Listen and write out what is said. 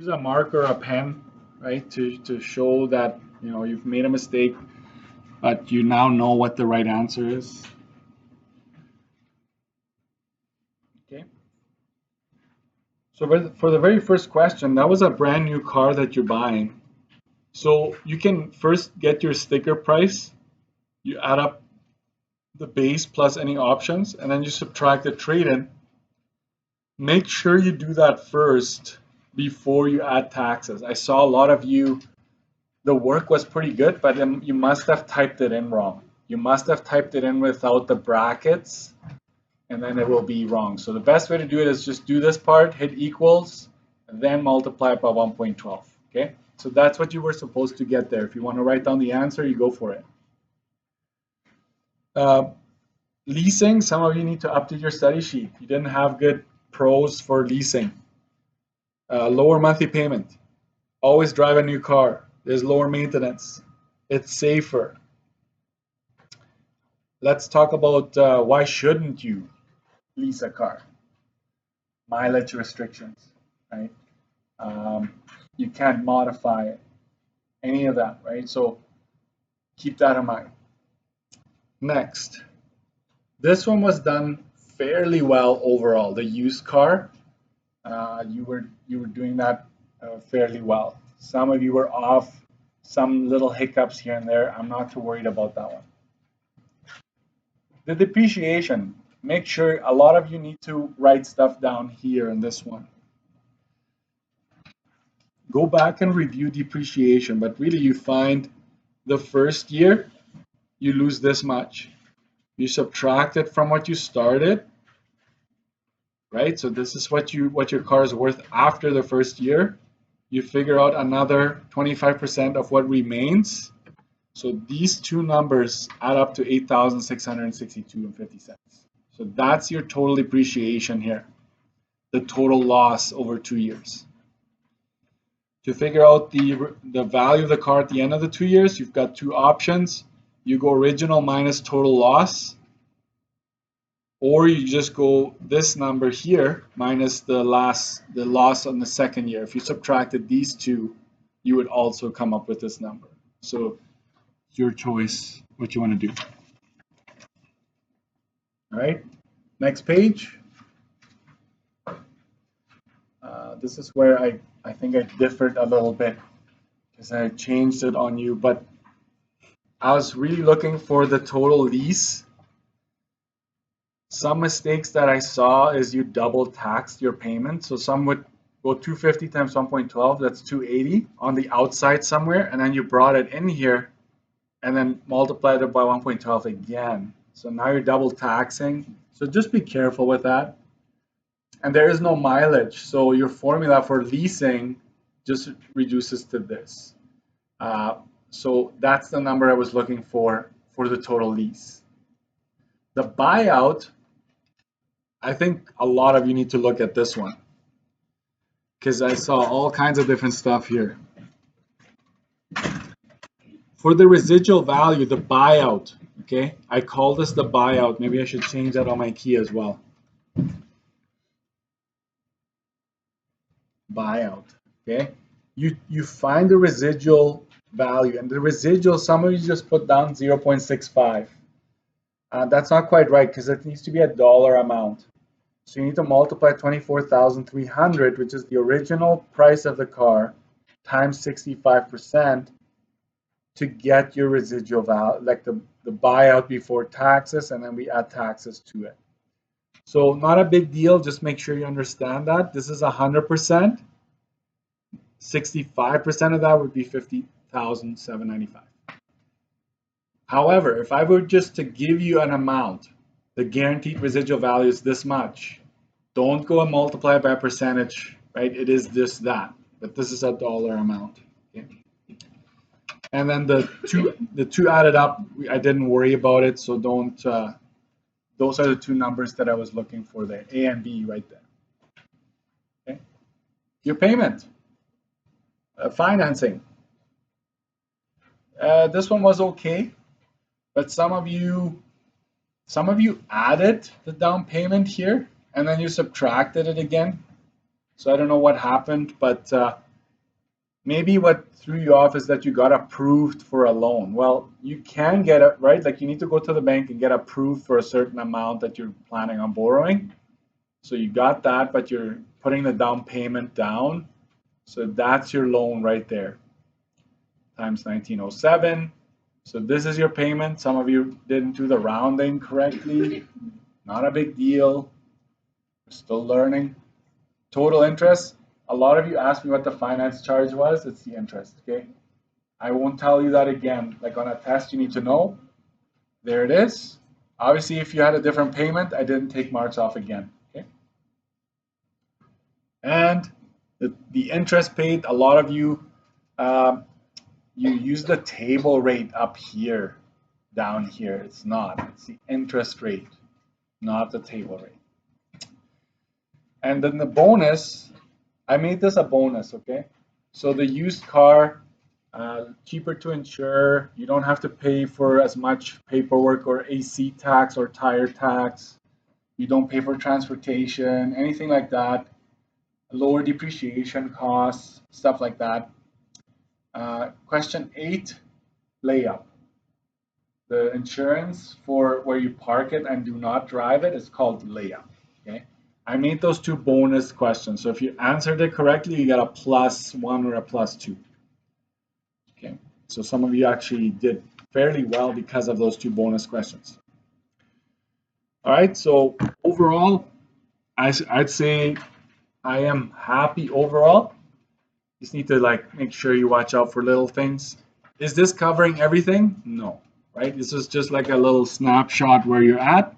use a marker or a pen, right, to show that you've made a mistake, but you now know what the right answer is. Okay. So for the very first question, that was a brand new car that you're buying. So you can first get your sticker price. You add up the base plus any options, and then you subtract the trade-in. Make sure you do that first before you add taxes. I saw a lot of you, the work was pretty good, but then you must have typed it in wrong. You must have typed it in without the brackets, and then it will be wrong. So the best way to do it is just do this part, hit equals, and then multiply it by 1.12. Okay, so that's what you were supposed to get there. If you want to write down the answer, you go for it. Leasing, some of you need to update your study sheet. You didn't have good pros for leasing. Lower monthly payment. Always drive a new car. There's lower maintenance. It's safer. Let's talk about why shouldn't you lease a car. Mileage restrictions, right? You can't modify it. Any of that, right? So keep that in mind. Next, this one was done fairly well overall. The used car, you were doing that fairly well. Some of you were off, some little hiccups here and there. I'm not too worried about that one. The depreciation, make sure a lot of you need to write stuff down here in this one. Go back and review depreciation, but really you find the first year you lose this much. You subtract it from what you started, right? So this is what your car is worth after the first year. You figure out another 25% of what remains. So these two numbers add up to 8,662.50 cents. So that's your total depreciation here, the total loss over 2 years. To figure out the value of the car at the end of the 2 years, you've got two options. You go original minus total loss, or you just go this number here minus the loss on the second year. If you subtracted these two, you would also come up with this number. So it's your choice what you want to do. All right, next page. This is where I think I differed a little bit because I changed it on you, but I was really looking for the total lease. Some mistakes that I saw is you double taxed your payment. So some would go 250 times 1.12, that's 280 on the outside somewhere, and then you brought it in here and then multiplied it by 1.12 again. So now you're double taxing. So just be careful with that. And there is no mileage, so your formula for leasing just reduces to this. So that's the number I was looking for the total lease. The buyout, I think a lot of you need to look at this one because I saw all kinds of different stuff here. For the residual value, the buyout, okay? I call this the buyout. Maybe I should change that on my key as well. Buyout, okay? You find the residual value, and the residual, some of you just put down 0.65. That's not quite right because it needs to be a dollar amount. So you need to multiply 24,300, which is the original price of the car, times 65% to get your residual value, like the buyout before taxes, and then we add taxes to it. So not a big deal, just make sure you understand that. This is 100%. 65% of that would be 50,795. However, if I were just to give you an amount, the guaranteed residual value is this much. Don't go and multiply by a percentage, right? It is just that, but this is a dollar amount. Okay? And then the two added up, I didn't worry about it, so don't. Those are the two numbers that I was looking for there, A and B right there. Okay. Your payment, financing. This one was okay, but some of you added the down payment here and then you subtracted it again. So I don't know what happened, but maybe what threw you off is that you got approved for a loan. Well, you can get it, right? Like you need to go to the bank and get approved for a certain amount that you're planning on borrowing. So you got that, but you're putting the down payment down. So that's your loan right there, times 1907. So this is your payment. Some of you didn't do the rounding correctly. Not a big deal. We're still learning. Total interest. A lot of you asked me what the finance charge was. It's the interest, okay? I won't tell you that again. Like on a test, you need to know. There it is. Obviously, if you had a different payment, I didn't take March off again, okay? And the interest paid, a lot of you, you use the table rate up here, down here. It's not. It's the interest rate, not the table rate. And then the bonus, I made this a bonus, okay? So the used car, cheaper to insure. You don't have to pay for as much paperwork or AC tax or tire tax. You don't pay for transportation, anything like that. Lower depreciation costs, stuff like that. Question 8, layup. The insurance for where you park it and do not drive it is called layup. Okay, I made those 2 bonus questions. So if you answered it correctly, you got a +1 or a +2. Okay, so some of you actually did fairly well because of those 2 bonus questions. All right, so overall, I'd say I am happy overall. Just need to like make sure you watch out for little things. Is this covering everything? No, right? This is just like a little snapshot where you're at.